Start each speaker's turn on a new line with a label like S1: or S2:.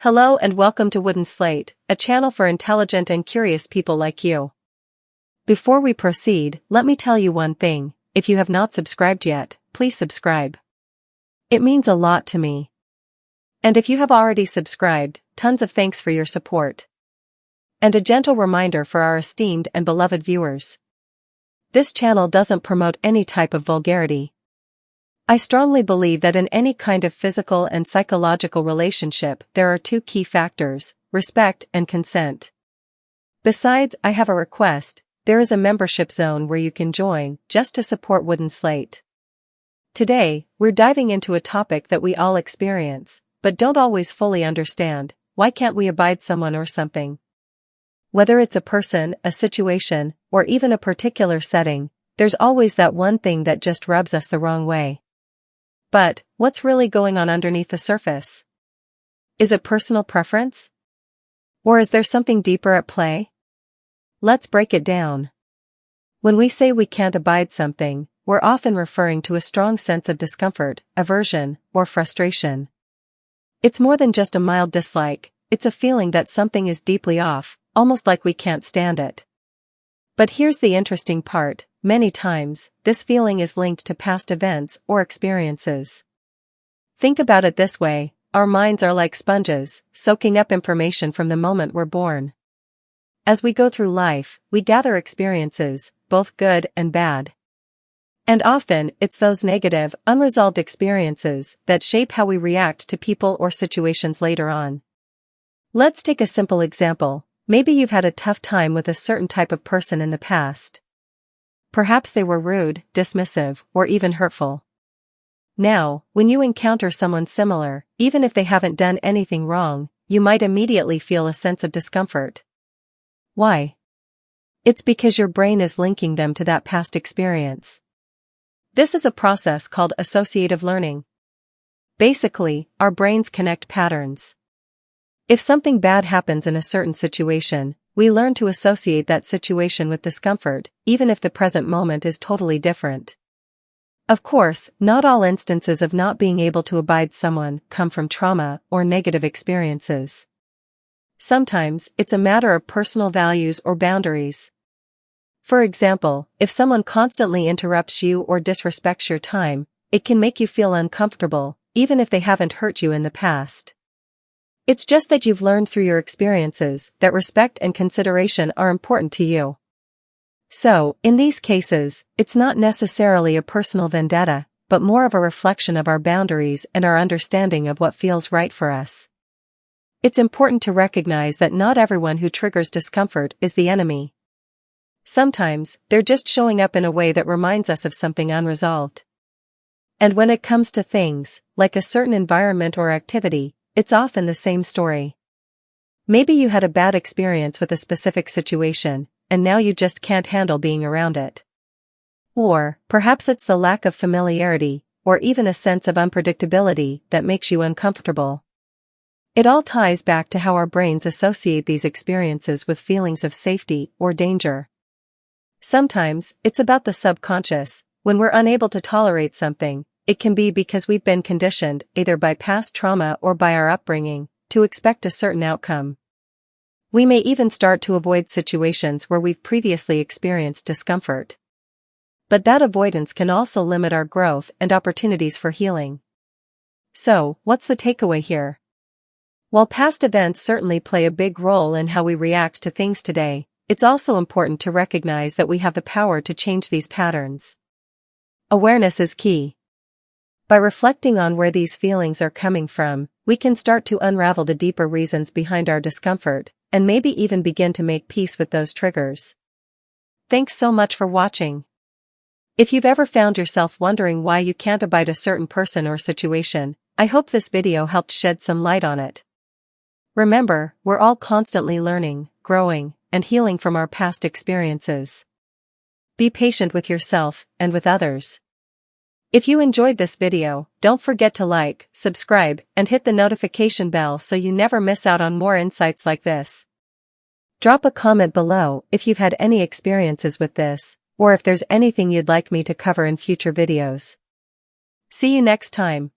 S1: Hello and welcome to Wooden Slate, a channel for intelligent and curious people like you. Before we proceed, let me tell you one thing: if you have not subscribed yet, please subscribe. It means a lot to me. And if you have already subscribed, tons of thanks for your support. And a gentle reminder for our esteemed and beloved viewers. This channel doesn't promote any type of vulgarity. I strongly believe that in any kind of physical and psychological relationship there are two key factors: respect and consent. Besides, I have a request: there is a membership zone where you can join, just to support Wooden Slate. Today, we're diving into a topic that we all experience, but don't always fully understand: why can't we abide someone or something? Whether it's a person, a situation, or even a particular setting, there's always that one thing that just rubs us the wrong way. But, what's really going on underneath the surface? Is it personal preference? Or is there something deeper at play? Let's break it down. When we say we can't abide something, we're often referring to a strong sense of discomfort, aversion, or frustration. It's more than just a mild dislike, it's a feeling that something is deeply off, almost like we can't stand it. But here's the interesting part: many times, this feeling is linked to past events or experiences. Think about it this way: our minds are like sponges, soaking up information from the moment we're born. As we go through life, we gather experiences, both good and bad. And often, it's those negative, unresolved experiences that shape how we react to people or situations later on. Let's take a simple example. Maybe you've had a tough time with a certain type of person in the past. Perhaps they were rude, dismissive, or even hurtful. Now, when you encounter someone similar, even if they haven't done anything wrong, you might immediately feel a sense of discomfort. Why? It's because your brain is linking them to that past experience. This is a process called associative learning. Basically, our brains connect patterns. If something bad happens in a certain situation, we learn to associate that situation with discomfort, even if the present moment is totally different. Of course, not all instances of not being able to abide someone come from trauma or negative experiences. Sometimes, it's a matter of personal values or boundaries. For example, if someone constantly interrupts you or disrespects your time, it can make you feel uncomfortable, even if they haven't hurt you in the past. It's just that you've learned through your experiences that respect and consideration are important to you. So, in these cases, it's not necessarily a personal vendetta, but more of a reflection of our boundaries and our understanding of what feels right for us. It's important to recognize that not everyone who triggers discomfort is the enemy. Sometimes, they're just showing up in a way that reminds us of something unresolved. And when it comes to things, like a certain environment or activity, it's often the same story. Maybe you had a bad experience with a specific situation, and now you just can't handle being around it. Or, perhaps it's the lack of familiarity, or even a sense of unpredictability that makes you uncomfortable. It all ties back to how our brains associate these experiences with feelings of safety or danger. Sometimes, it's about the subconscious. When we're unable to tolerate something, it can be because we've been conditioned, either by past trauma or by our upbringing, to expect a certain outcome. We may even start to avoid situations where we've previously experienced discomfort. But that avoidance can also limit our growth and opportunities for healing. So, what's the takeaway here? While past events certainly play a big role in how we react to things today, it's also important to recognize that we have the power to change these patterns. Awareness is key. By reflecting on where these feelings are coming from, we can start to unravel the deeper reasons behind our discomfort, and maybe even begin to make peace with those triggers. Thanks so much for watching. If you've ever found yourself wondering why you can't abide a certain person or situation, I hope this video helped shed some light on it. Remember, we're all constantly learning, growing, and healing from our past experiences. Be patient with yourself and with others. If you enjoyed this video, don't forget to like, subscribe, and hit the notification bell so you never miss out on more insights like this. Drop a comment below if you've had any experiences with this, or if there's anything you'd like me to cover in future videos. See you next time.